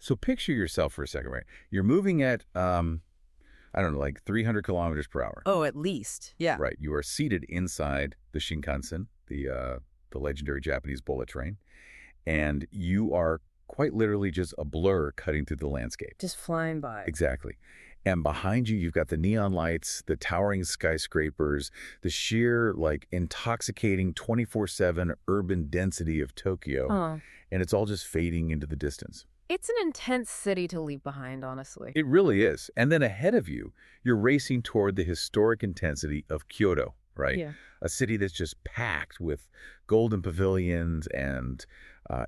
So picture yourself for a second, right? You're moving at, I don't know, like 300 kilometers per hour. Oh, at least. Yeah. Right. You are seated inside the Shinkansen, the legendary Japanese bullet train, and you are quite literally just a blur cutting through the landscape. Just flying by. Exactly. And behind you, you've got the neon lights, the towering skyscrapers, the sheer, like, intoxicating 24/7 urban density of Tokyo. Oh. And it's all just fading into the distance. It's an intense city to leave behind, honestly. It really is. And then ahead of you, you're racing toward the historic intensity of Kyoto, right? Yeah. A city that's just packed with golden pavilions and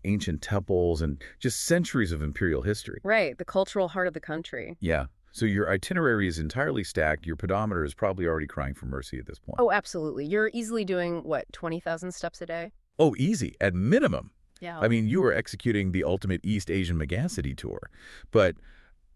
ancient temples and just centuries of imperial history. Right, the cultural heart of the country. Yeah. So your itinerary is entirely stacked. Your pedometer is probably already crying for mercy at this point. Oh, absolutely. You're easily doing, what, 20,000 steps a day? Oh, easy. At minimum. Yeah. I mean, you are executing the ultimate East Asian megacity tour. But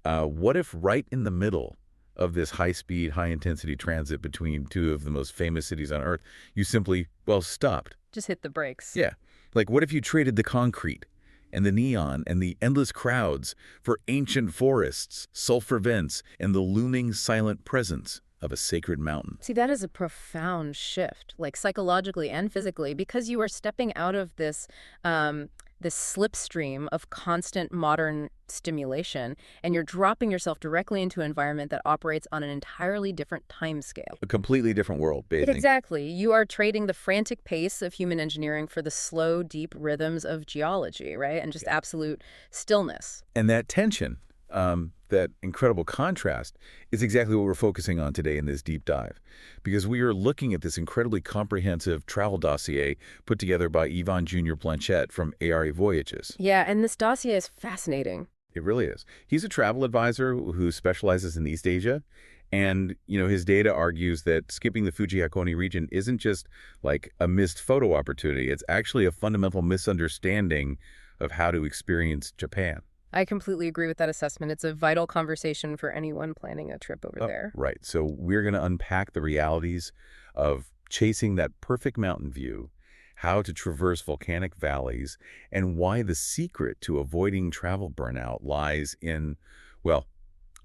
what if right in the middle of this high-speed, high-intensity transit between two of the most famous cities on Earth, you simply, well, stopped? Just hit the brakes. Yeah. Like, what if you traded the concrete and the neon and the endless crowds for ancient forests, sulfur vents, and the looming silent presence of a sacred mountain? See, that is a profound shift, like psychologically and physically, because you are stepping out of this slipstream of constant modern stimulation, and you're dropping yourself directly into an environment that operates on an entirely different time scale. A completely different world, basically. Exactly. You are trading the frantic pace of human engineering for the slow, deep rhythms of geology, right? And just absolute stillness. And that tension, that incredible contrast, is exactly what we're focusing on today in this deep dive. Because we are looking at this incredibly comprehensive travel dossier put together by Yvon Jr. Blanchette from ARA Voyages. Yeah, and this dossier is fascinating. It really is. He's a travel advisor who specializes in East Asia. And, his data argues that skipping the Fuji-Hakone region isn't just like a missed photo opportunity. It's actually a fundamental misunderstanding of how to experience Japan. I completely agree with that assessment. It's a vital conversation for anyone planning a trip over there. Right. So we're going to unpack the realities of chasing that perfect mountain view, how to traverse volcanic valleys, and why the secret to avoiding travel burnout lies in, well,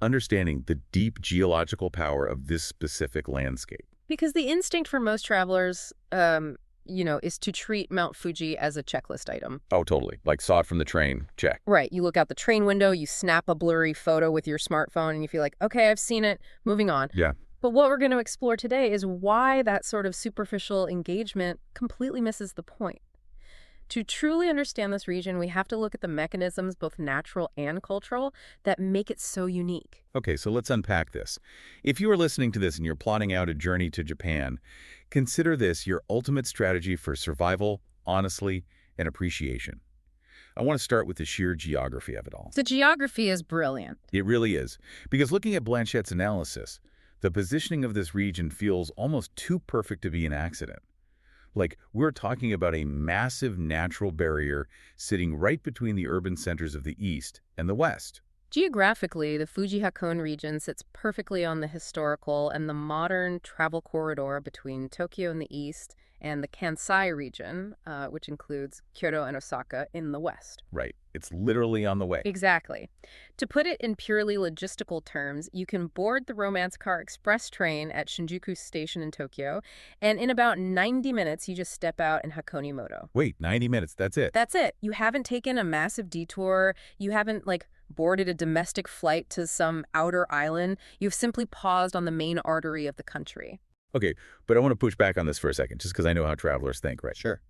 understanding the deep geological power of this specific landscape. Because the instinct for most travelers, is to treat Mount Fuji as a checklist item. Oh, totally. Like saw it from the train, check. Right. You look out the train window, you snap a blurry photo with your smartphone, and you feel like, okay, I've seen it, moving on. Yeah. But what we're going to explore today is why that sort of superficial engagement completely misses the point. To truly understand this region, we have to look at the mechanisms, both natural and cultural, that make it so unique. Okay, so let's unpack this. If you are listening to this and you're plotting out a journey to Japan, consider this your ultimate strategy for survival, honestly, and appreciation. I want to start with the sheer geography of it all. The geography is brilliant. It really is. Because looking at Blanchette's analysis, the positioning of this region feels almost too perfect to be an accident. Like, we're talking about a massive natural barrier sitting right between the urban centers of the East and the West. Geographically, the Fuji-Hakone region sits perfectly on the historical and the modern travel corridor between Tokyo in the east and the Kansai region, which includes Kyoto and Osaka, in the west. Right. It's literally on the way. Exactly. To put it in purely logistical terms, you can board the Romance Car Express train at Shinjuku Station in Tokyo, and in about 90 minutes, you just step out in Hakonimoto. Wait, 90 minutes, that's it? That's it. You haven't taken a massive detour. You haven't, boarded a domestic flight to some outer island. You've simply paused on the main artery of the country. Okay, but I want to push back on this for a second, just because I know how travelers think, right? Sure.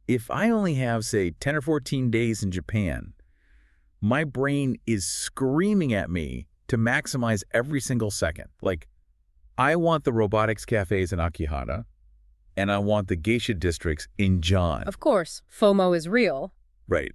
If I only have, say, 10 or 14 days in Japan, my brain is screaming at me to maximize every single second. Like, I want the robotics cafes in Akihata, and I want the geisha districts in John. Of course, FOMO is real. Right.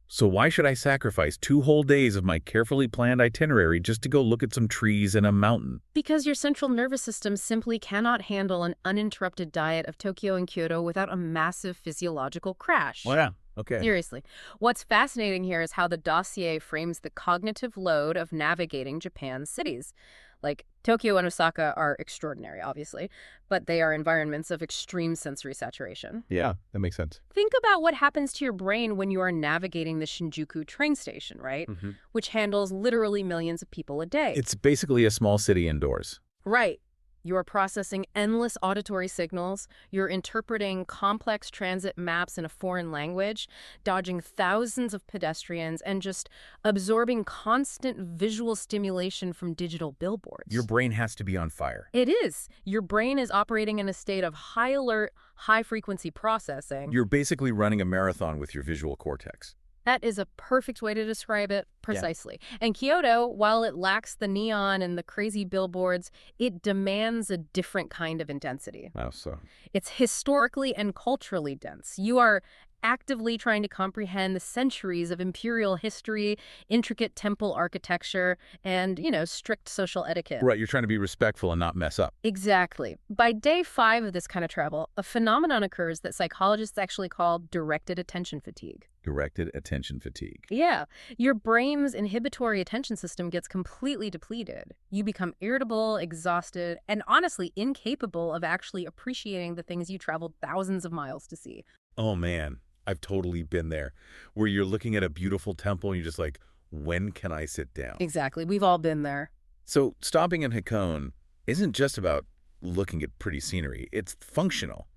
So why should I sacrifice 2 whole days of my carefully planned itinerary just to go look at some trees and a mountain? Because your central nervous system simply cannot handle an uninterrupted diet of Tokyo and Kyoto without a massive physiological crash. Well, yeah. Okay. Seriously. What's fascinating here is how the dossier frames the cognitive load of navigating Japan's cities. Like, Tokyo and Osaka are extraordinary, obviously, but they are environments of extreme sensory saturation. Yeah, that makes sense. Think about what happens to your brain when you are navigating the Shinjuku train station, right? Which handles literally millions of people a day. It's basically a small city indoors. Right. You're processing endless auditory signals, you're interpreting complex transit maps in a foreign language, dodging thousands of pedestrians, and just absorbing constant visual stimulation from digital billboards. Your brain has to be on fire. It is. Your brain is operating in a state of high alert, high-frequency processing. You're basically running a marathon with your visual cortex. That is a perfect way to describe it precisely. Yeah. And Kyoto, while it lacks the neon and the crazy billboards, it demands a different kind of intensity. How so? It's historically and culturally dense. You are actively trying to comprehend the centuries of imperial history, intricate temple architecture, and, strict social etiquette. Right, you're trying to be respectful and not mess up. Exactly. By day 5 of this kind of travel, a phenomenon occurs that psychologists actually call directed attention fatigue. Directed attention fatigue. Yeah. Your brain's inhibitory attention system gets completely depleted. You become irritable, exhausted, and honestly incapable of actually appreciating the things you traveled thousands of miles to see. Oh, man. I've totally been there, where you're looking at a beautiful temple and you're just like, when can I sit down? Exactly. We've all been there. So stopping in Hakone isn't just about looking at pretty scenery. It's functional.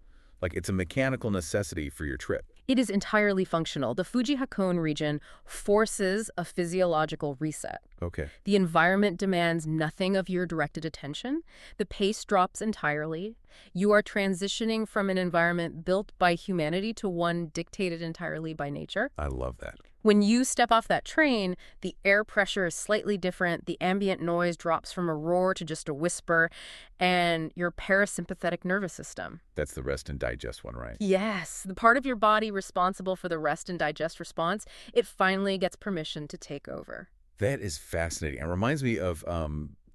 Like it's a mechanical necessity for your trip. It is entirely functional. The Fuji-Hakone region forces a physiological reset. Okay. The environment demands nothing of your directed attention. The pace drops entirely. You are transitioning from an environment built by humanity to one dictated entirely by nature. I love that. When you step off that train, the air pressure is slightly different, the ambient noise drops from a roar to just a whisper, and your parasympathetic nervous system. That's the rest and digest one, right? Yes, the part of your body responsible for the rest and digest response, it finally gets permission to take over. That is fascinating. It reminds me of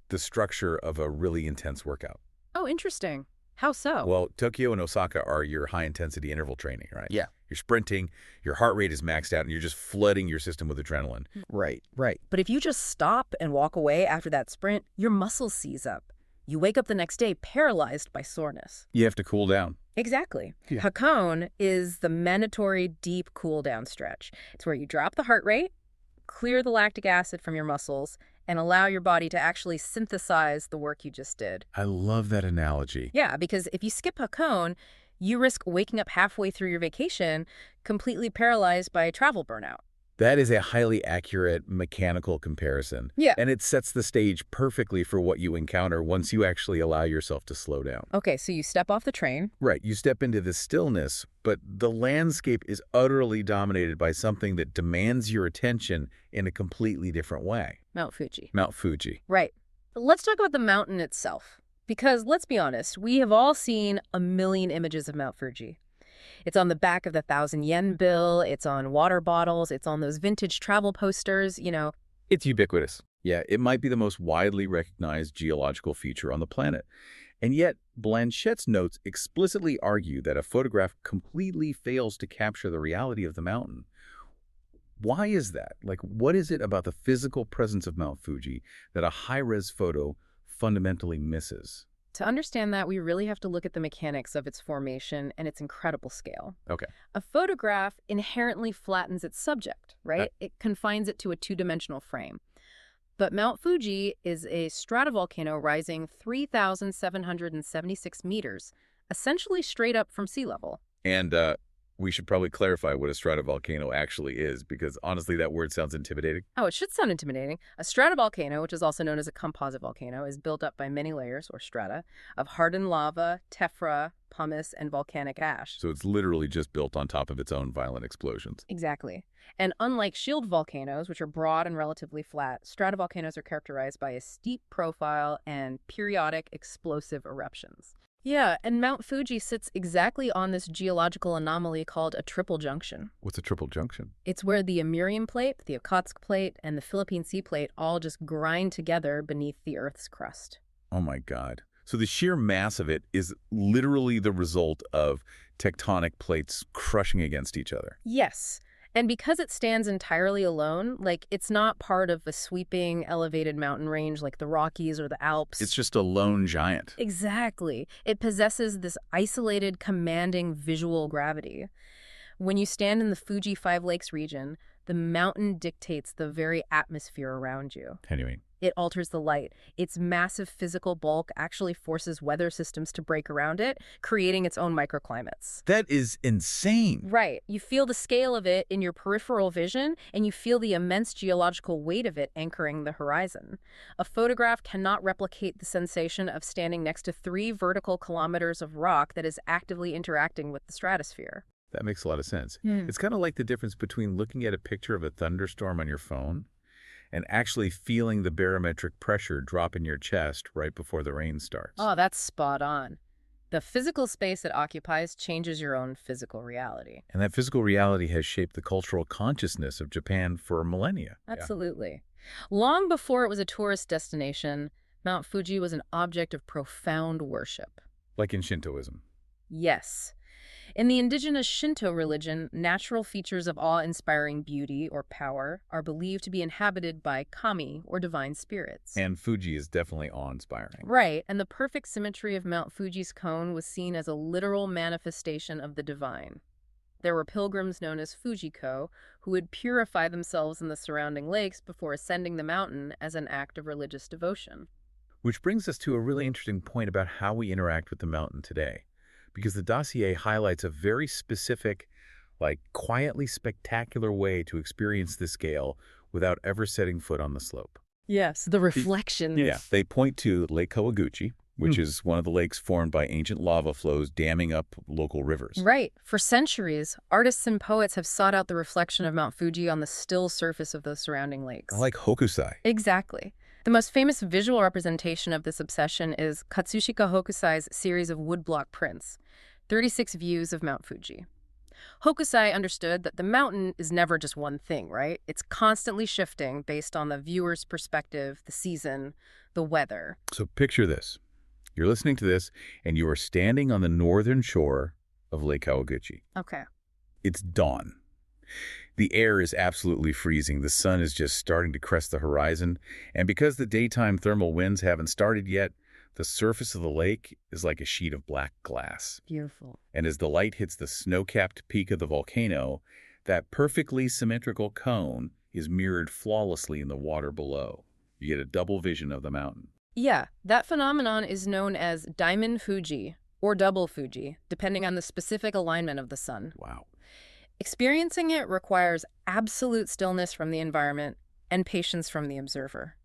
the structure of a really intense workout. Oh, interesting. How so? Well, Tokyo and Osaka are your high-intensity interval training, right? Yeah. You're sprinting, your heart rate is maxed out, and you're just flooding your system with adrenaline. Right. But if you just stop and walk away after that sprint, your muscles seize up. You wake up the next day paralyzed by soreness. You have to cool down. Exactly. Yeah. Hakone is the mandatory deep cool-down stretch. It's where you drop the heart rate, clear the lactic acid from your muscles, and allow your body to actually synthesize the work you just did. I love that analogy. Yeah, because if you skip Hakone, you risk waking up halfway through your vacation completely paralyzed by travel burnout. That is a highly accurate mechanical comparison. Yeah. And it sets the stage perfectly for what you encounter once you actually allow yourself to slow down. Okay, so you step off the train. Right. You step into the stillness, but the landscape is utterly dominated by something that demands your attention in a completely different way. Mount Fuji. Mount Fuji. Right. Let's talk about the mountain itself. Because let's be honest, we have all seen a million images of Mount Fuji. It's on the back of the 1,000 yen bill, it's on water bottles, it's on those vintage travel posters, It's ubiquitous. Yeah, it might be the most widely recognized geological feature on the planet. And yet, Blanchette's notes explicitly argue that a photograph completely fails to capture the reality of the mountain. Why is that? Like, what is it about the physical presence of Mount Fuji that a high-res photo fundamentally misses? To understand that, we really have to look at the mechanics of its formation and its incredible scale. Okay. A photograph inherently flattens its subject, right? It confines it to a two-dimensional frame. But Mount Fuji is a stratovolcano rising 3,776 meters, essentially straight up from sea level. And we should probably clarify what a stratovolcano actually is, because honestly, that word sounds intimidating. Oh, it should sound intimidating. A stratovolcano, which is also known as a composite volcano, is built up by many layers, or strata, of hardened lava, tephra, pumice, and volcanic ash. So it's literally just built on top of its own violent explosions. Exactly. And unlike shield volcanoes, which are broad and relatively flat, stratovolcanoes are characterized by a steep profile and periodic explosive eruptions. Yeah, and Mount Fuji sits exactly on this geological anomaly called a triple junction. What's a triple junction? It's where the Amurian plate, the Okhotsk plate, and the Philippine Sea plate all just grind together beneath the Earth's crust. Oh my God. So the sheer mass of it is literally the result of tectonic plates crushing against each other. Yes. And because it stands entirely alone, like it's not part of a sweeping, elevated mountain range like the Rockies or the It's Alps. just a lone giant. Exactly. It possesses this isolated, commanding visual gravity. When you stand in the Fuji Five Lakes region, the mountain dictates the very atmosphere around you. Anyway, It alters the light. Its massive physical bulk actually forces weather systems to break around it, creating its own microclimates. that is insane. Right. You feel the scale of it in your peripheral vision, and you feel the immense geological weight of it anchoring the horizon. A photograph cannot replicate the sensation of standing next to 3 vertical kilometers of rock that is actively interacting with the stratosphere. That makes a lot of sense. Hmm. It's kind of like the difference between looking at a picture of a thunderstorm on your phone and actually feeling the barometric pressure drop in your chest right before the rain starts. Oh, that's spot on. The physical space it occupies changes your own physical reality. And that physical reality has shaped the cultural consciousness of Japan for millennia. Yeah. Absolutely. Long before it was a tourist destination, Mount Fuji was an object of profound worship. Like in Shintoism. Yes. In the indigenous Shinto religion, natural features of awe-inspiring beauty or power are believed to be inhabited by kami, or divine spirits. And Fuji is definitely awe-inspiring. Right, and the perfect symmetry of Mount Fuji's cone was seen as a literal manifestation of the divine. There were pilgrims known as Fujiko who would purify themselves in the surrounding lakes before ascending the mountain as an act of religious devotion. Which brings us to a really interesting point about how we interact with the mountain today. Because the dossier highlights a very specific, quietly spectacular way to experience the scale without ever setting foot on the slope. Yes, the reflections. Yeah, they point to Lake Kawaguchi, which is one of the lakes formed by ancient lava flows damming up local rivers. Right. For centuries, artists and poets have sought out the reflection of Mount Fuji on the still surface of those surrounding lakes. Like Hokusai. Exactly. The most famous visual representation of this obsession is Katsushika Hokusai's series of woodblock prints, 36 views of Mount Fuji. Hokusai understood that the mountain is never just one thing, right? It's constantly shifting based on the viewer's perspective, the season, the weather. So picture this. You're listening to this, and you are standing on the northern shore of Lake Kawaguchi. Okay. It's dawn. The air is absolutely freezing. The sun is just starting to crest the horizon. And because the daytime thermal winds haven't started yet, the surface of the lake is like a sheet of black glass. Beautiful. And as the light hits the snow-capped peak of the volcano, that perfectly symmetrical cone is mirrored flawlessly in the water below. You get a double vision of the mountain. Yeah, that phenomenon is known as Diamond Fuji or Double Fuji, depending on the specific alignment of the sun. Wow. Experiencing it requires absolute stillness from the environment and patience from the observer.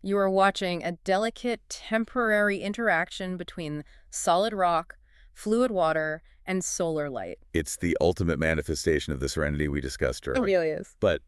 You are watching a delicate, temporary interaction between solid rock, fluid water, and solar light. It's the ultimate manifestation of the serenity we discussed It earlier. really is. But,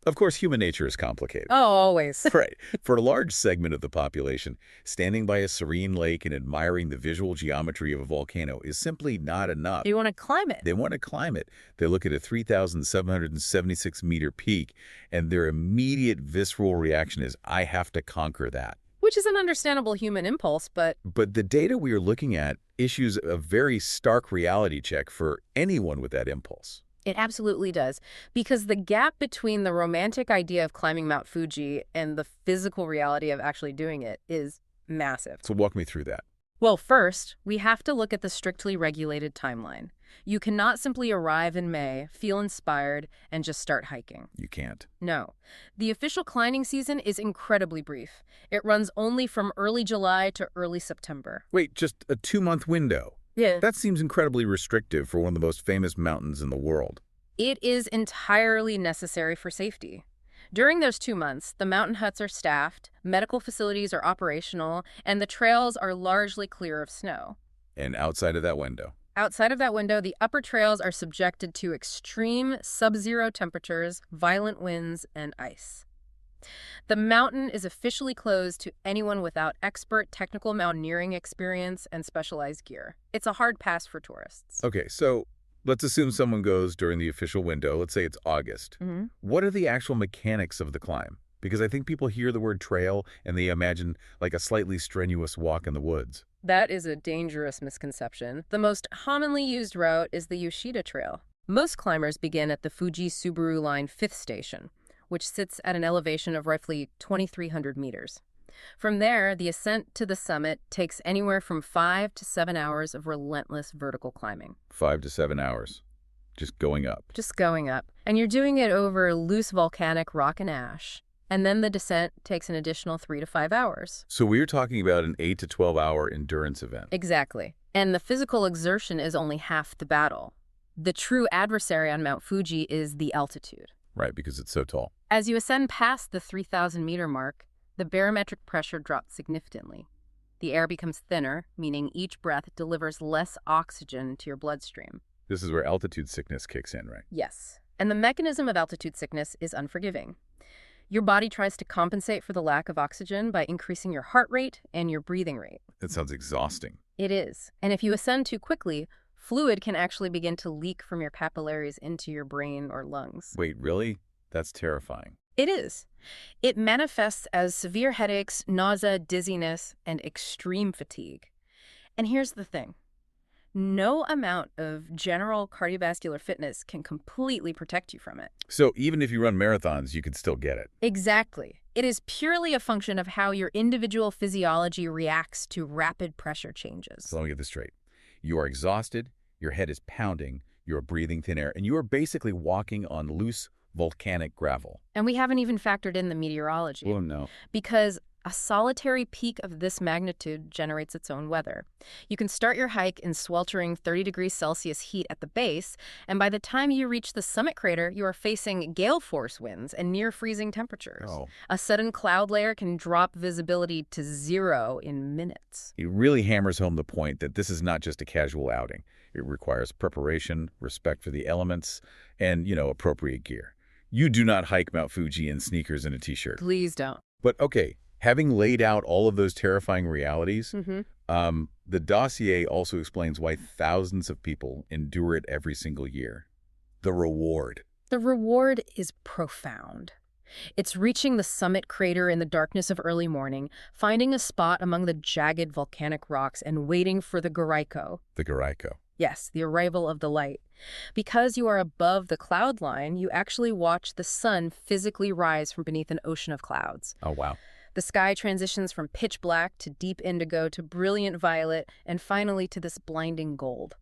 of course, human nature is complicated. Oh, always. Right. For a large segment of the population, standing by a serene lake and admiring the visual geometry of a volcano is simply not enough. You want to climb it. They want to climb it. They look at a 3,776-meter peak, and their immediate visceral reaction is, I have to conquer that. Which is an understandable human impulse, but But the data we are looking at issues a very stark reality check for anyone with that impulse. it absolutely does. Because the gap between the romantic idea of climbing Mount Fuji and the physical reality of actually doing it is massive. So walk me through that. Well, first, we have to look at the strictly regulated timeline. You cannot simply arrive in May, feel inspired, and just start hiking. You can't. No. The official climbing season is incredibly brief. It runs only from early July to early September. Wait, just a 2-month window. Yeah. That seems incredibly restrictive for one of the most famous mountains in the world. It is entirely necessary for safety. During those 2 months, the mountain huts are staffed, medical facilities are operational, and the trails are largely clear of snow. And outside of that window. Outside of that window, the upper trails are subjected to extreme sub-zero temperatures, violent winds, and ice. The mountain is officially closed to anyone without expert technical mountaineering experience and specialized gear. It's a hard pass for tourists. Okay, so let's assume someone goes during the official window. Let's say it's August. Mm-hmm. What are the actual mechanics of the climb? Because I think people hear the word trail and they imagine like a slightly strenuous walk in the woods. That is a dangerous misconception. The most commonly used route is the Yoshida Trail. Most climbers begin at the Fuji-Subaru Line 5th station, which sits at an elevation of roughly 2,300 meters. From there, the ascent to the summit takes anywhere from 5 to 7 hours of relentless vertical climbing. 5 to 7 hours. Just going up. Just going up. And you're doing it over loose volcanic rock and ash. And then the descent takes an additional 3 to 5 hours. So we're talking about an 8 to 12-hour endurance event. Exactly. And the physical exertion is only half the battle. The true adversary on Mount Fuji is the altitude. Right, because it's so tall. As you ascend past the 3,000-meter mark, the barometric pressure drops significantly. The air becomes thinner, meaning each breath delivers less oxygen to your bloodstream. This is where altitude sickness kicks in, right? Yes. And the mechanism of altitude sickness is unforgiving. Your body tries to compensate for the lack of oxygen by increasing your heart rate and your breathing rate. That sounds exhausting. It is. And if you ascend too quickly, fluid can actually begin to leak from your capillaries into your brain or lungs. Wait, really? That's terrifying. It is. It manifests as severe headaches, nausea, dizziness, and extreme fatigue. And here's the thing. No amount of general cardiovascular fitness can completely protect you from it. So even if you run marathons, you could still get it. Exactly. It is purely a function of how your individual physiology reacts to rapid pressure changes. So let me get this straight. You are exhausted, your head is pounding, you're breathing thin air, and you are basically walking on loose volcanic gravel. And we haven't even factored in the meteorology. Oh, no. Because a solitary peak of this magnitude generates its own weather. You can start your hike in sweltering 30 degrees Celsius heat at the base, and by the time you reach the summit crater, you are facing gale force winds and near freezing temperatures. Oh. A sudden cloud layer can drop visibility to 0 in minutes. It really hammers home the point that this is not just a casual outing. It requires preparation, respect for the elements, and, appropriate gear. You do not hike Mount Fuji in sneakers and a t-shirt. Please don't. But okay, having laid out all of those terrifying realities, the dossier also explains why thousands of people endure it every single year. The reward. The reward is profound. It's reaching the summit crater in the darkness of early morning, finding a spot among the jagged volcanic rocks, and waiting for the Garaiko. The Garaiko. Yes, the arrival of the light. Because you are above the cloud line, you actually watch the sun physically rise from beneath an ocean of clouds. Oh, wow. The sky transitions from pitch black to deep indigo to brilliant violet and finally to this blinding gold.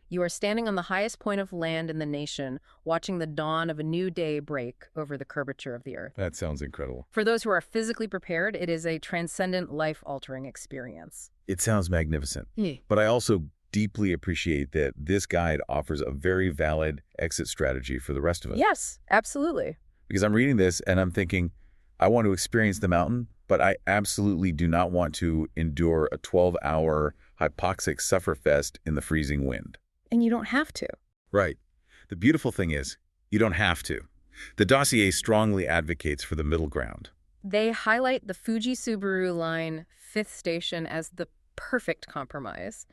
You are standing on the highest point of land in the nation, watching the dawn of a new day break over the curvature of the earth. That sounds incredible. For those who are physically prepared, it is a transcendent, life-altering experience. It sounds magnificent. But I also deeply appreciate that this guide offers a very valid exit strategy for the rest of us. Yes, absolutely. Because I'm reading this and I'm thinking, I want to experience the mountain, but I absolutely do not want to endure a 12-hour hypoxic sufferfest in the freezing wind. And you don't have to. Right. The beautiful thing is, you don't have to. The dossier strongly advocates for the middle ground. They highlight the Fuji-Subaru Line 5th station as the perfect compromise.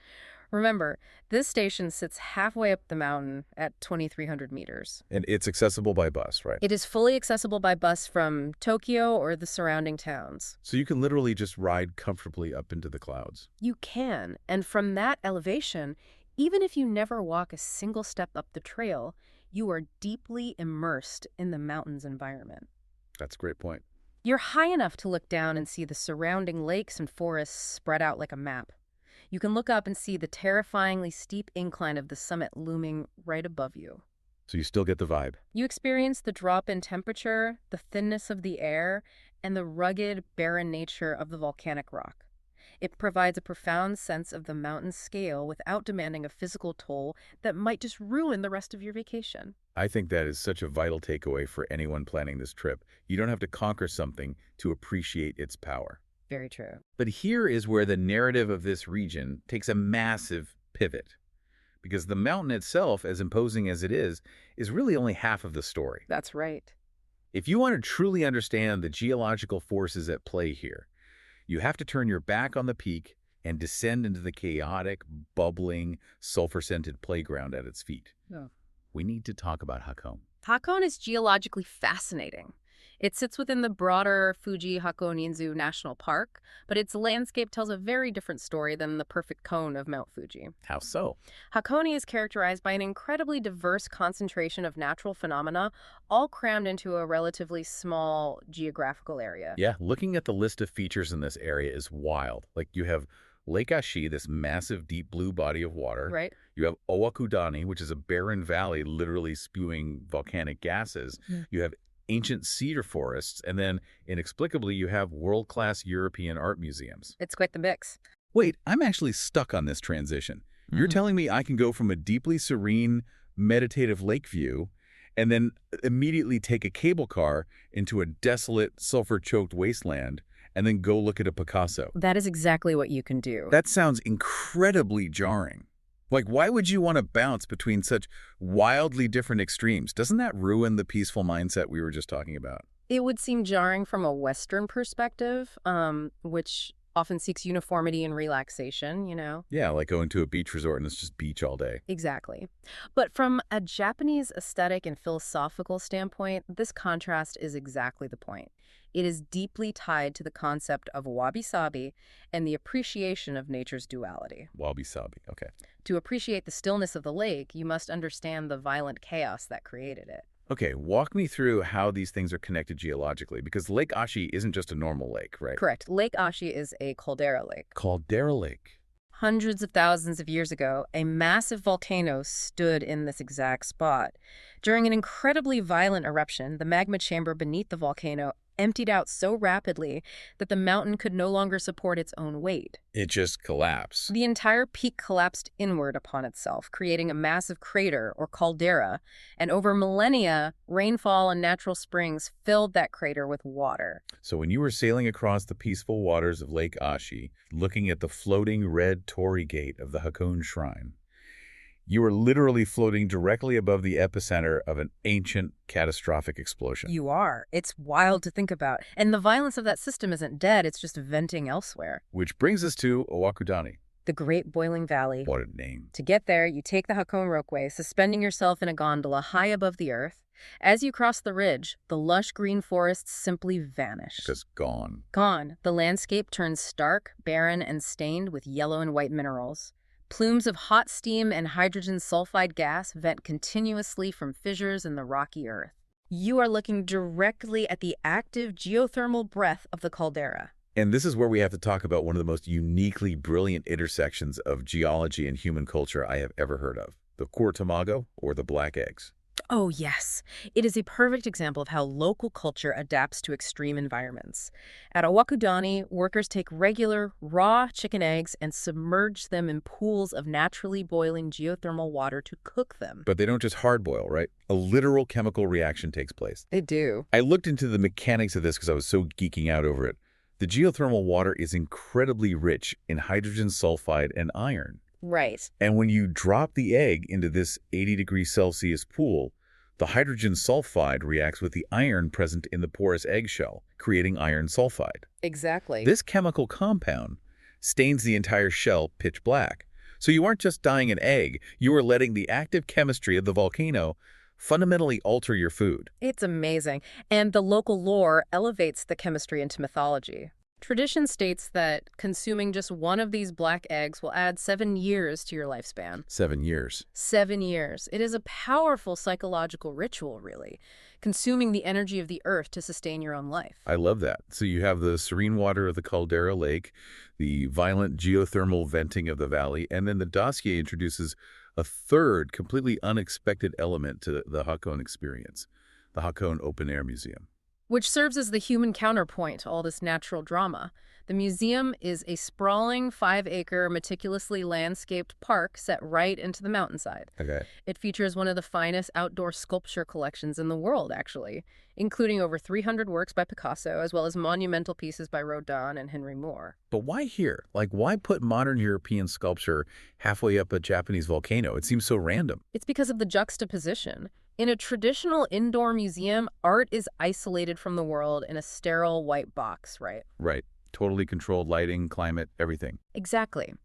Remember, this station sits halfway up the mountain at 2,300 meters. And it's accessible by bus, right? It is fully accessible by bus from Tokyo or the surrounding towns. So you can literally just ride comfortably up into the clouds. You can, and from that elevation, even if you never walk a single step up the trail, you are deeply immersed in the mountain's environment. That's a great point. You're high enough to look down and see the surrounding lakes and forests spread out like a map. You can look up and see the terrifyingly steep incline of the summit looming right above you. So you still get the vibe. You experience the drop in temperature, the thinness of the air, and the rugged, barren nature of the volcanic rock. It provides a profound sense of the mountain's scale without demanding a physical toll that might just ruin the rest of your vacation. I think that is such a vital takeaway for anyone planning this trip. You don't have to conquer something to appreciate its power. Very true. But here is where the narrative of this region takes a massive pivot. Because the mountain itself, as imposing as it is really only half of the story. That's right. If you want to truly understand the geological forces at play here, you have to turn your back on the peak and descend into the chaotic, bubbling, sulfur-scented playground at its feet. Oh. We need to talk about Hakone. Hakone is geologically fascinating. It sits within the broader Fuji-Hakone National Park, but its landscape tells a very different story than the perfect cone of Mount Fuji. How so? Hakone is characterized by an incredibly diverse concentration of natural phenomena, all crammed into a relatively small geographical area. Yeah, looking at the list of features in this area is wild. Like you have Lake Ashi, this massive deep blue body of water. Right? You have Owakudani, which is a barren valley literally spewing volcanic gases. Yeah. You have ancient cedar forests, and then inexplicably you have world-class European art museums. It's quite the mix. Wait, I'm actually stuck on this transition. You're telling me I can go from a deeply serene, meditative lake view and then immediately take a cable car into a desolate, sulfur-choked wasteland and then go look at a Picasso. That is exactly what you can do. That sounds incredibly jarring. Like, why would you want to bounce between such wildly different extremes? Doesn't that ruin the peaceful mindset we were just talking about? It would seem jarring from a Western perspective, which often seeks uniformity and relaxation. Yeah, like going to a beach resort and it's just beach all day. Exactly. But from a Japanese aesthetic and philosophical standpoint, this contrast is exactly the point. It is deeply tied to the concept of wabi-sabi and the appreciation of nature's duality. Wabi-sabi, okay. To appreciate the stillness of the lake, you must understand the violent chaos that created it. Okay, walk me through how these things are connected geologically, because Lake Ashi isn't just a normal lake, right? Correct. Lake Ashi is a caldera lake. Caldera Lake. Hundreds of thousands of years ago, a massive volcano stood in this exact spot. During an incredibly violent eruption, the magma chamber beneath the volcano emptied out so rapidly that the mountain could no longer support its own weight. It just collapsed. The entire peak collapsed inward upon itself, creating a massive crater, or caldera, and over millennia, rainfall and natural springs filled that crater with water. So when you were sailing across the peaceful waters of Lake Ashi, looking at the floating red torii gate of the Hakone Shrine, you were literally floating directly above the epicenter of an ancient, catastrophic explosion. You are. It's wild to think about. And the violence of that system isn't dead, it's just venting elsewhere. Which brings us to Owakudani. The Great Boiling Valley. What a name. To get there, you take the Hakone Ropeway, suspending yourself in a gondola high above the earth. As you cross the ridge, the lush green forests simply vanish. Just gone. Gone. The landscape turns stark, barren, and stained with yellow and white minerals. Plumes of hot steam and hydrogen sulfide gas vent continuously from fissures in the rocky earth. You are looking directly at the active geothermal breath of the caldera. And this is where we have to talk about one of the most uniquely brilliant intersections of geology and human culture I have ever heard of. The Kurtamago, or the black eggs. Oh, yes. It is a perfect example of how local culture adapts to extreme environments. At Owakudani, workers take regular, raw chicken eggs and submerge them in pools of naturally boiling geothermal water to cook them. But they don't just hard boil, right? A literal chemical reaction takes place. They do. I looked into the mechanics of this because I was so geeking out over it. The geothermal water is incredibly rich in hydrogen sulfide and iron. Right. And when you drop the egg into this 80 degrees Celsius pool, the hydrogen sulfide reacts with the iron present in the porous eggshell, creating iron sulfide. Exactly. This chemical compound stains the entire shell pitch black. So you aren't just dyeing an egg, you are letting the active chemistry of the volcano fundamentally alter your food. It's amazing. And the local lore elevates the chemistry into mythology. Tradition states that consuming just one of these black eggs will add 7 years to your lifespan. 7 years. 7 years. It is a powerful psychological ritual, really, consuming the energy of the earth to sustain your own life. I love that. So you have the serene water of the Caldera Lake, the violent geothermal venting of the valley, and then the dossier introduces a third completely unexpected element to the Hakone experience, the Hakone Open Air Museum. Which serves as the human counterpoint to all this natural drama. The museum is a sprawling 5-acre, meticulously landscaped park set right into the mountainside. Okay. It features one of the finest outdoor sculpture collections in the world, actually, including over 300 works by Picasso, as well as monumental pieces by Rodin and Henry Moore. But why here? Like, why put modern European sculpture halfway up a Japanese volcano? It seems so random. It's because of the juxtaposition. In a traditional indoor museum, art is isolated from the world in a sterile white box, right? Right. Totally controlled lighting, climate, everything. Exactly.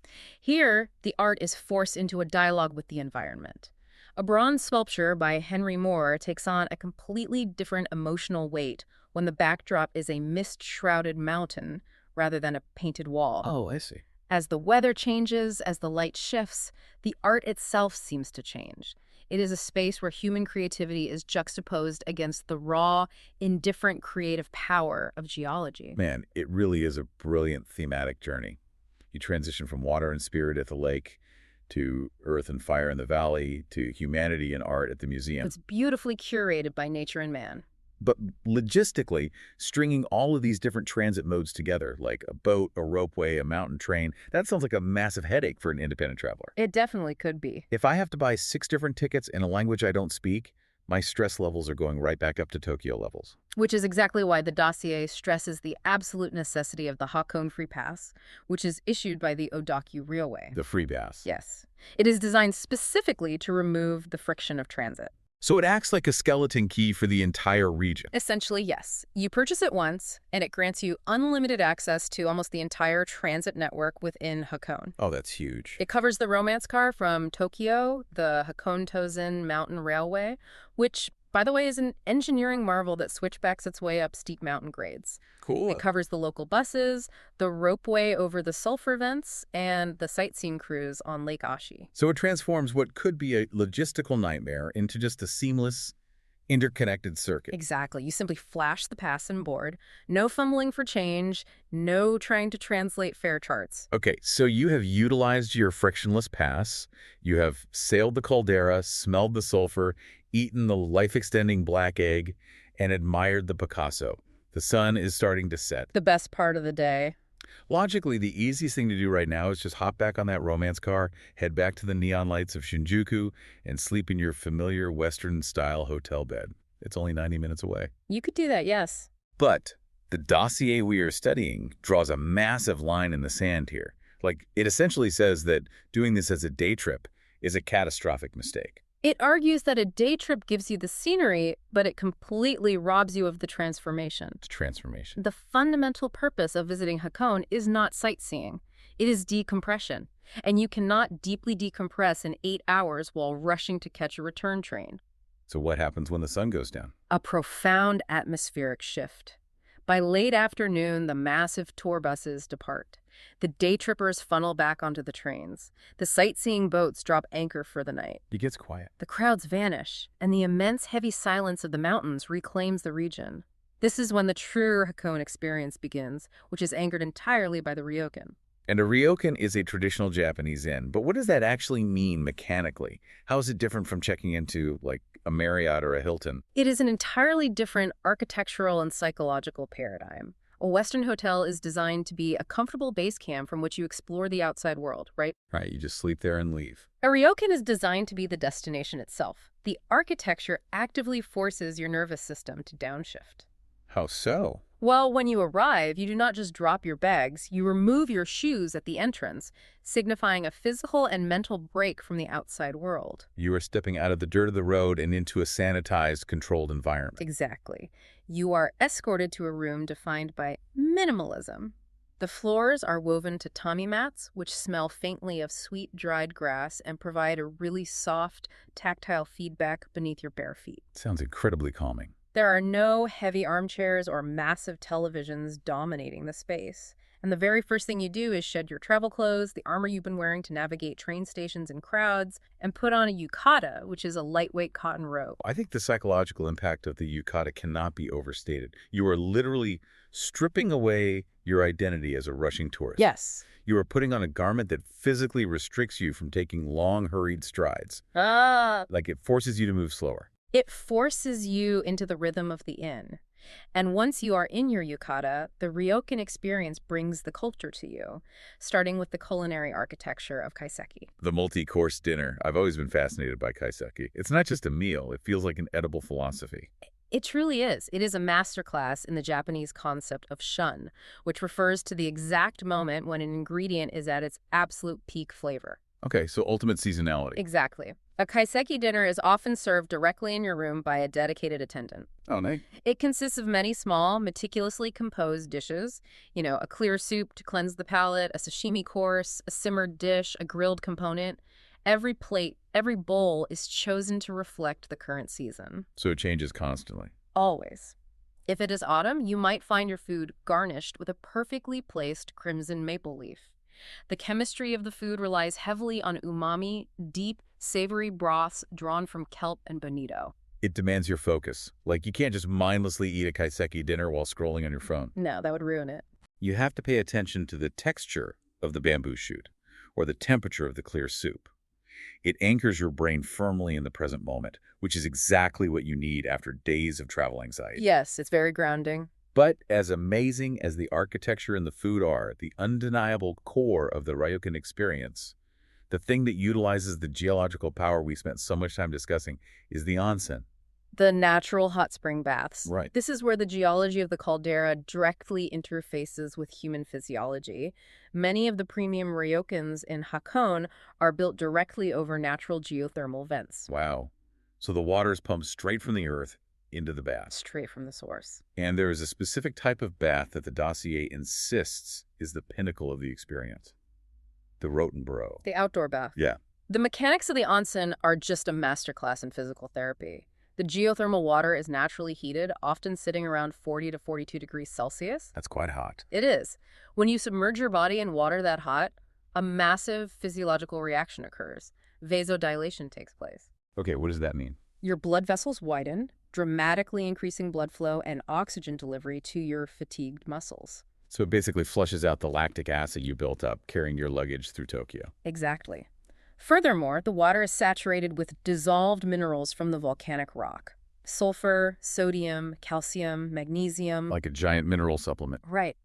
Here, the art is forced into a dialogue with the environment. A bronze sculpture by Henry Moore takes on a completely different emotional weight when the backdrop is a mist-shrouded mountain rather than a painted wall. Oh, I see. As the weather changes, as the light shifts, the art itself seems to change. It is a space where human creativity is juxtaposed against the raw, indifferent creative power of geology. Man, it really is a brilliant thematic journey. You transition from water and spirit at the lake to earth and fire in the valley to humanity and art at the museum. It's beautifully curated by nature and man. But logistically, stringing all of these different transit modes together, like a boat, a ropeway, a mountain train, that sounds like a massive headache for an independent traveler. It definitely could be. If I have to buy 6 different tickets in a language I don't speak, my stress levels are going right back up to Tokyo levels. Which is exactly why the dossier stresses the absolute necessity of the Hakone Free Pass, which is issued by the Odakyu Railway. The free pass. Yes. It is designed specifically to remove the friction of transit. So it acts like a skeleton key for the entire region. Essentially, yes. You purchase it once, and it grants you unlimited access to almost the entire transit network within Hakone. Oh, that's huge. It covers the romance car from Tokyo, the Hakone-Tozen Mountain Railway, which, by the way, is an engineering marvel that switchbacks its way up steep mountain grades. Cool. It covers the local buses, the ropeway over the sulfur vents, and the sightseeing cruise on Lake Ashi. So it transforms what could be a logistical nightmare into just a seamless, interconnected circuit. Exactly. You simply flash the pass and board. No fumbling for change. No trying to translate fare charts. Okay, so you have utilized your frictionless pass. You have sailed the caldera, smelled the sulfur, eaten the life-extending black egg, and admired the Picasso. The sun is starting to set. The best part of the day. Logically, the easiest thing to do right now is just hop back on that romance car, head back to the neon lights of Shinjuku, and sleep in your familiar Western-style hotel bed. It's only 90 minutes away. You could do that, yes. But the dossier we are studying draws a massive line in the sand here. Like, it essentially says that doing this as a day trip is a catastrophic mistake. It argues that a day trip gives you the scenery, but it completely robs you of the transformation. It's transformation. The fundamental purpose of visiting Hakone is not sightseeing. It is decompression. And you cannot deeply decompress in 8 hours while rushing to catch a return train. So what happens when the sun goes down? A profound atmospheric shift. By late afternoon, the massive tour buses depart. The day trippers funnel back onto the trains. The sightseeing boats drop anchor for the night. It gets quiet. The crowds vanish, and the immense heavy silence of the mountains reclaims the region. This is when the true Hakone experience begins, which is anchored entirely by the ryokan. And a ryokan is a traditional Japanese inn, but what does that actually mean mechanically? How is it different from checking into, like, a Marriott or a Hilton? It is an entirely different architectural and psychological paradigm. A Western hotel is designed to be a comfortable base camp from which you explore the outside world, right? Right, you just sleep there and leave. A ryokan is designed to be the destination itself. The architecture actively forces your nervous system to downshift. How so? Well, when you arrive, you do not just drop your bags, you remove your shoes at the entrance, signifying a physical and mental break from the outside world. You are stepping out of the dirt of the road and into a sanitized, controlled environment. Exactly. You are escorted to a room defined by minimalism. The floors are woven tatami mats, which smell faintly of sweet, dried grass and provide a really soft, tactile feedback beneath your bare feet. Sounds incredibly calming. There are no heavy armchairs or massive televisions dominating the space. And the very first thing you do is shed your travel clothes, the armor you've been wearing to navigate train stations and crowds, and put on a yukata, which is a lightweight cotton robe. I think the psychological impact of the yukata cannot be overstated. You are literally stripping away your identity as a rushing tourist. Yes. You are putting on a garment that physically restricts you from taking long, hurried strides. Like it forces you to move slower. It forces you into the rhythm of the inn. And once you are in your yukata, the ryokan experience brings the culture to you, starting with the culinary architecture of kaiseki. The multi-course dinner. I've always been fascinated by kaiseki. It's not just a meal. It feels like an edible philosophy. It truly is. It is a masterclass in the Japanese concept of shun, which refers to the exact moment when an ingredient is at its absolute peak flavor. Okay, so ultimate seasonality. Exactly. A kaiseki dinner is often served directly in your room by a dedicated attendant. Oh, nice. It consists of many small, meticulously composed dishes. You know, a clear soup to cleanse the palate, a sashimi course, a simmered dish, a grilled component. Every plate, every bowl is chosen to reflect the current season. So it changes constantly. Always. If it is autumn, you might find your food garnished with a perfectly placed crimson maple leaf. The chemistry of the food relies heavily on umami, deep, savory broths drawn from kelp and bonito. It demands your focus. Like, you can't just mindlessly eat a kaiseki dinner while scrolling on your phone. No, that would ruin it. You have to pay attention to the texture of the bamboo shoot or the temperature of the clear soup. It anchors your brain firmly in the present moment, which is exactly what you need after days of travel anxiety. Yes, it's very grounding. But as amazing as the architecture and the food are, the undeniable core of the Ryokan experience, the thing that utilizes the geological power we spent so much time discussing, is the onsen. The natural hot spring baths. Right. This is where the geology of the caldera directly interfaces with human physiology. Many of the premium ryokans in Hakone are built directly over natural geothermal vents. Wow. So the water is pumped straight from the earth into the bath. Straight from the source. And there is a specific type of bath that the dossier insists is the pinnacle of the experience. The Rotenborough. The outdoor bath. Yeah. The mechanics of the onsen are just a masterclass in physical therapy. The geothermal water is naturally heated, often sitting around 40 to 42 degrees Celsius. That's quite hot. It is. When you submerge your body in water that hot, a massive physiological reaction occurs. Vasodilation takes place. Okay, what does that mean? Your blood vessels widen, dramatically increasing blood flow and oxygen delivery to your fatigued muscles. So it basically flushes out the lactic acid you built up carrying your luggage through Tokyo. Exactly. Furthermore, the water is saturated with dissolved minerals from the volcanic rock. Sulfur, sodium, calcium, magnesium. Like a giant mineral supplement. Right.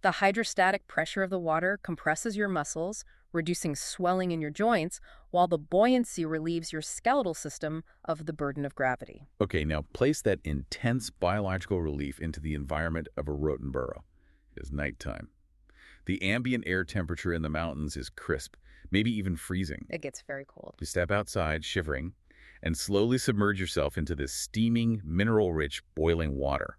The hydrostatic pressure of the water compresses your muscles, reducing swelling in your joints, while the buoyancy relieves your skeletal system of the burden of gravity. Okay, now place that intense biological relief into the environment of a Rotenborough. It is nighttime. The ambient air temperature in the mountains is crisp, maybe even freezing. It gets very cold. You step outside, shivering, and slowly submerge yourself into this steaming, mineral-rich, boiling water.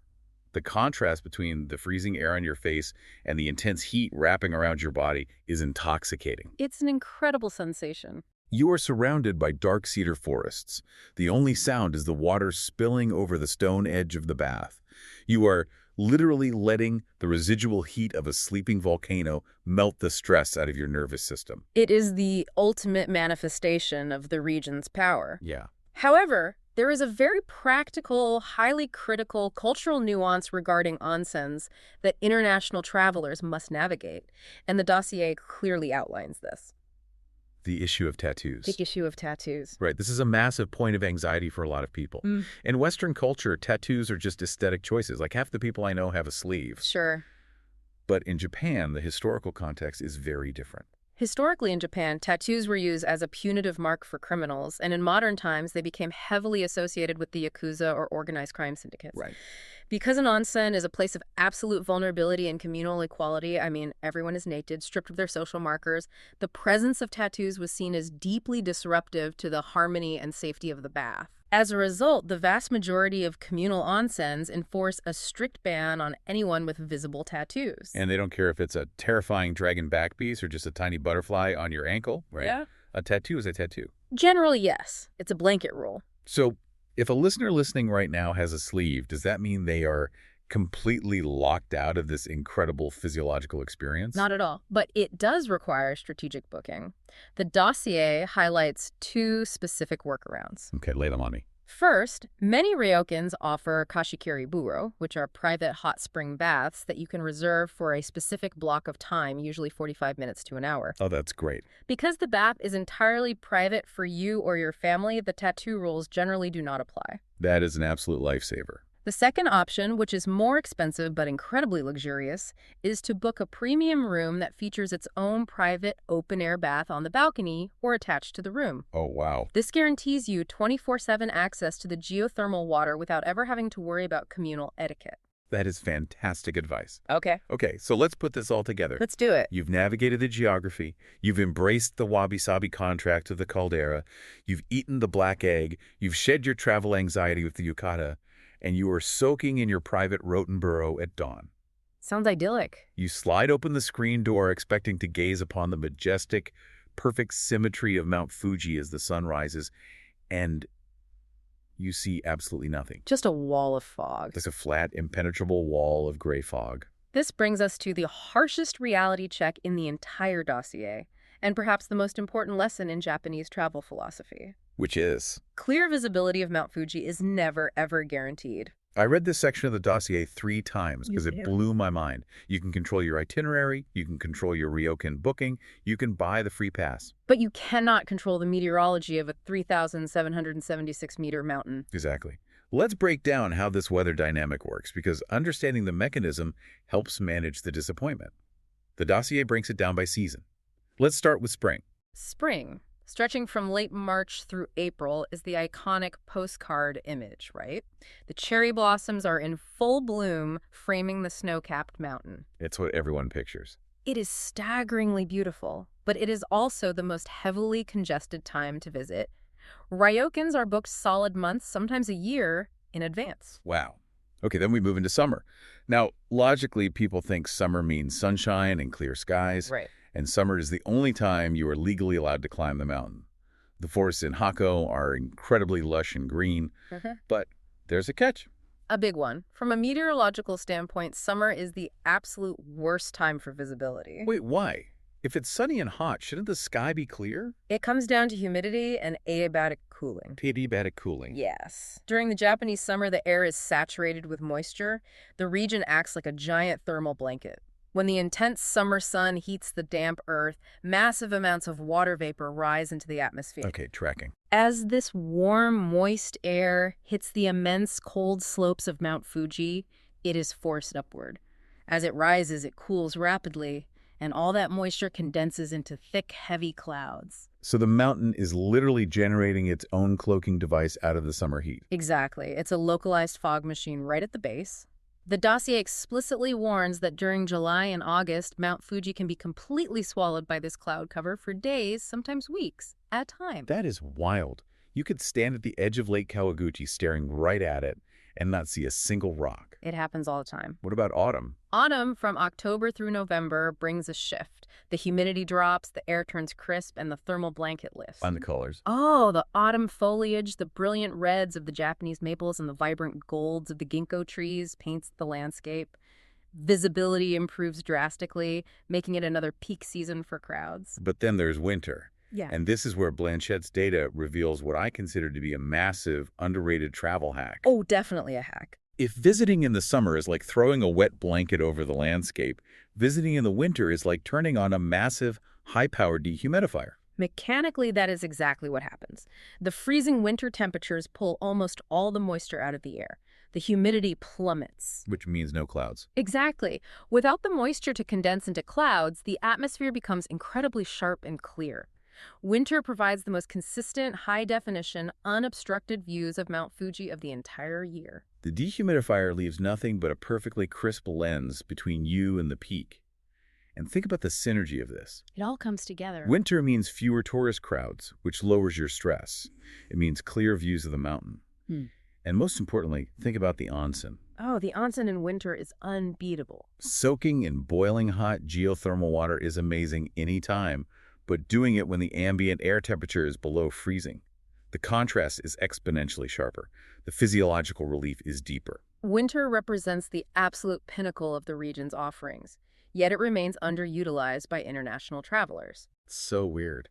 The contrast between the freezing air on your face and the intense heat wrapping around your body is intoxicating. It's an incredible sensation. You are surrounded by dark cedar forests. The only sound is the water spilling over the stone edge of the bath. You are literally letting the residual heat of a sleeping volcano melt the stress out of your nervous system. It is the ultimate manifestation of the region's power. Yeah. However, there is a very practical, highly critical cultural nuance regarding onsens that international travelers must navigate, and the dossier clearly outlines this. The issue of tattoos. The issue of tattoos. Right. This is a massive point of anxiety for a lot of people. In Western culture, tattoos are just aesthetic choices. Like, half the people I know have a sleeve. Sure. But in Japan, the historical context is very different. Historically in Japan, tattoos were used as a punitive mark for criminals, and in modern times, they became heavily associated with the Yakuza or organized crime syndicates. Right. Because an onsen is a place of absolute vulnerability and communal equality, I mean, everyone is naked, stripped of their social markers, the presence of tattoos was seen as deeply disruptive to the harmony and safety of the bath. As a result, the vast majority of communal onsens enforce a strict ban on anyone with visible tattoos. And they don't care if it's a terrifying dragon back piece or just a tiny butterfly on your ankle, right? Yeah. A tattoo is a tattoo. Generally, yes. It's a blanket rule. So if a listener listening right now has a sleeve, does that mean they are completely locked out of this incredible physiological experience? Not at all. But it does require strategic booking. The dossier highlights two specific workarounds. Okay, lay them on me. First, many ryokans offer kashikiri buro, which are private hot spring baths that you can reserve for a specific block of time, usually 45 minutes to an hour. Oh, that's great. Because the bath is entirely private for you or your family, the tattoo rules generally do not apply. That is an absolute lifesaver. The second option, which is more expensive but incredibly luxurious, is to book a premium room that features its own private open-air bath on the balcony or attached to the room. Oh, wow. This guarantees you 24/7 access to the geothermal water without ever having to worry about communal etiquette. That is fantastic advice. Okay. Okay, so let's put this all together. Let's do it. You've navigated the geography. You've embraced the wabi-sabi contract of the caldera. You've eaten the black egg. You've shed your travel anxiety with the yukata. And you are soaking in your private Rotenborough at dawn. Sounds idyllic. You slide open the screen door expecting to gaze upon the majestic, perfect symmetry of Mount Fuji as the sun rises, and you see absolutely nothing. Just a wall of fog. Like a flat, impenetrable wall of gray fog. This brings us to the harshest reality check in the entire dossier, and perhaps the most important lesson in Japanese travel philosophy. Which is? Clear visibility of Mount Fuji is never, ever guaranteed. I read this section of the dossier 3 times because You it did? blew my mind. You can control your itinerary, you can control your ryokan booking, you can buy the free pass. But you cannot control the meteorology of a 3,776-meter mountain. Exactly. Let's break down how this weather dynamic works, because understanding the mechanism helps manage the disappointment. The dossier breaks it down by season. Let's start with spring. Spring, stretching from late March through April, is the iconic postcard image, right? The cherry blossoms are in full bloom, framing the snow-capped mountain. It's what everyone pictures. It is staggeringly beautiful, but it is also the most heavily congested time to visit. Ryokans are booked solid months, sometimes a year, in advance. Wow. Okay, then we move into summer. Now, logically, people think summer means sunshine and clear skies. Right. And summer is the only time you are legally allowed to climb the mountain. The forests in Hakone are incredibly lush and green, but there's a catch. A big one. From a meteorological standpoint, summer is the absolute worst time for visibility. Wait, why? If it's sunny and hot, shouldn't the sky be clear? It comes down to humidity and adiabatic cooling. Adiabatic cooling. Yes. During the Japanese summer, the air is saturated with moisture. The region acts like a giant thermal blanket. When the intense summer sun heats the damp earth, massive amounts of water vapor rise into the atmosphere. Okay, tracking. As this warm, moist air hits the immense cold slopes of Mount Fuji, it is forced upward. As it rises, it cools rapidly, and all that moisture condenses into thick, heavy clouds. So the mountain is literally generating its own cloaking device out of the summer heat. Exactly. It's a localized fog machine right at the base. The dossier explicitly warns that during July and August, Mount Fuji can be completely swallowed by this cloud cover for days, sometimes weeks, at a time. That is wild. You could stand at the edge of Lake Kawaguchi staring right at it and not see a single rock. It happens all the time. What about autumn? Autumn, from October through November, brings a shift. The humidity drops, the air turns crisp, and the thermal blanket lifts. On the colors. Oh, the autumn foliage, the brilliant reds of the Japanese maples and the vibrant golds of the ginkgo trees paints the landscape. Visibility improves drastically, making it another peak season for crowds. But then there's winter. Yeah. And this is where Blanchette's data reveals what I consider to be a massive, underrated travel hack. Oh, definitely a hack. If visiting in the summer is like throwing a wet blanket over the landscape, visiting in the winter is like turning on a massive, high-powered dehumidifier. Mechanically, that is exactly what happens. The freezing winter temperatures pull almost all the moisture out of the air. The humidity plummets. Which means no clouds. Exactly. Without the moisture to condense into clouds, the atmosphere becomes incredibly sharp and clear. Winter provides the most consistent, high-definition, unobstructed views of Mount Fuji of the entire year. The dehumidifier leaves nothing but a perfectly crisp lens between you and the peak. And think about the synergy of this. It all comes together. Winter means fewer tourist crowds, which lowers your stress. It means clear views of the mountain. And most importantly, think about the onsen. Oh, the onsen in winter is unbeatable. Soaking in boiling hot geothermal water is amazing anytime, but doing it when the ambient air temperature is below freezing. The contrast is exponentially sharper. The physiological relief is deeper. Winter represents the absolute pinnacle of the region's offerings, yet it remains underutilized by international travelers. It's so weird.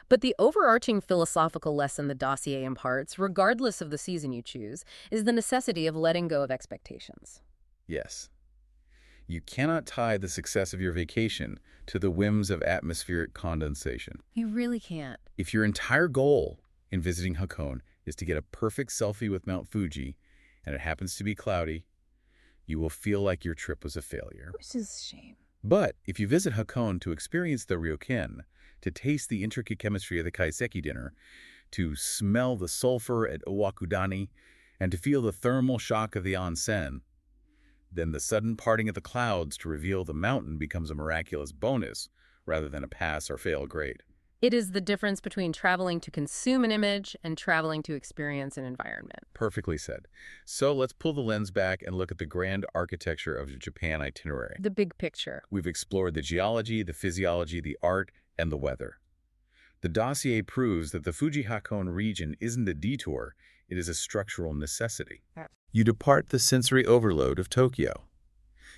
But the overarching philosophical lesson the dossier imparts, regardless of the season you choose, is the necessity of letting go of expectations. Yes. You cannot tie the success of your vacation to the whims of atmospheric condensation. You really can't. If your entire goal in visiting Hakone is to get a perfect selfie with Mount Fuji, and it happens to be cloudy, you will feel like your trip was a failure. Which is a shame. But if you visit Hakone to experience the ryokan, to taste the intricate chemistry of the kaiseki dinner, to smell the sulfur at Owakudani, and to feel the thermal shock of the onsen, then the sudden parting of the clouds to reveal the mountain becomes a miraculous bonus rather than a pass or fail grade. It is the difference between traveling to consume an image and traveling to experience an environment. Perfectly said. So let's pull the lens back and look at the grand architecture of your Japan itinerary. The big picture. We've explored the geology, the physiology, the art, and the weather. The dossier proves that the Fuji-Hakone region isn't a detour, It is a structural necessity. Yeah. You depart the sensory overload of Tokyo.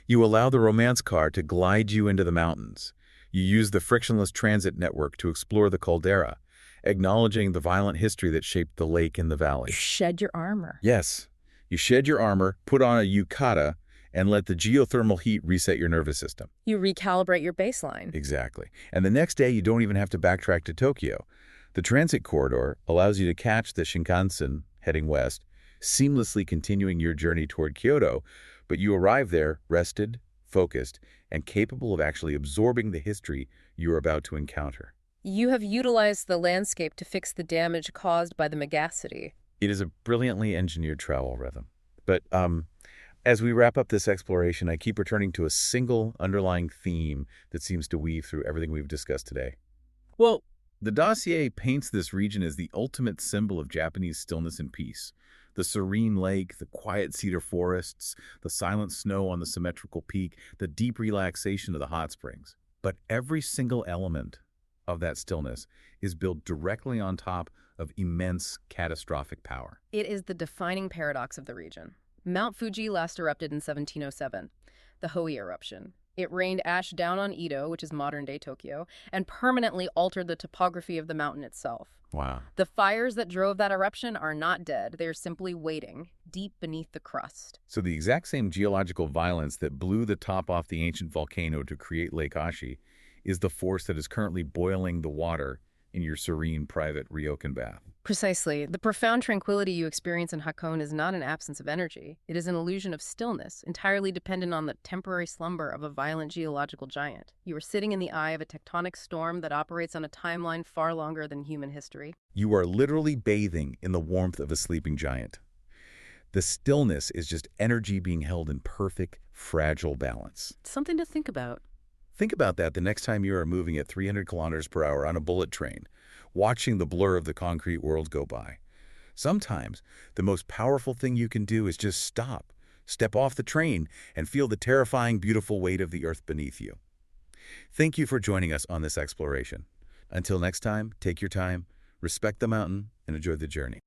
You allow the romance car to glide you into the mountains. You use the frictionless transit network to explore the caldera, acknowledging the violent history that shaped the lake and the valley. Shed your armor. Yes, you shed your armor, put on a yukata, and let the geothermal heat reset your nervous system. You recalibrate your baseline. Exactly. And the next day, you don't even have to backtrack to Tokyo. The transit corridor allows you to catch the Shinkansen heading west, seamlessly continuing your journey toward Kyoto, but you arrive there rested, focused, and capable of actually absorbing the history you're about to encounter. You have utilized the landscape to fix the damage caused by the megacity. It is a brilliantly engineered travel rhythm. But as we wrap up this exploration, I keep returning to a single underlying theme that seems to weave through everything we've discussed today. Well, the dossier paints this region as the ultimate symbol of Japanese stillness and peace. The serene lake, the quiet cedar forests, the silent snow on the symmetrical peak, the deep relaxation of the hot springs. But every single element of that stillness is built directly on top of immense catastrophic power. It is the defining paradox of the region. Mount Fuji last erupted in 1707, the Hoi eruption. It rained ash down on Edo, which is modern-day Tokyo, and permanently altered the topography of the mountain itself. Wow. The fires that drove that eruption are not dead. They are simply waiting, deep beneath the crust. So the exact same geological violence that blew the top off the ancient volcano to create Lake Ashi is the force that is currently boiling the water in your serene private ryokan bath. Precisely. The profound tranquility you experience in Hakone is not an absence of energy. It is an illusion of stillness, entirely dependent on the temporary slumber of a violent geological giant. You are sitting in the eye of a tectonic storm that operates on a timeline far longer than human history. You are literally bathing in the warmth of a sleeping giant. The stillness is just energy being held in perfect, fragile balance. Something to think about. Think about that the next time you are moving at 300 kilometers per hour on a bullet train, watching the blur of the concrete world go by. Sometimes, the most powerful thing you can do is just stop, step off the train, and feel the terrifying, beautiful weight of the earth beneath you. Thank you for joining us on this exploration. Until next time, take your time, respect the mountain, and enjoy the journey.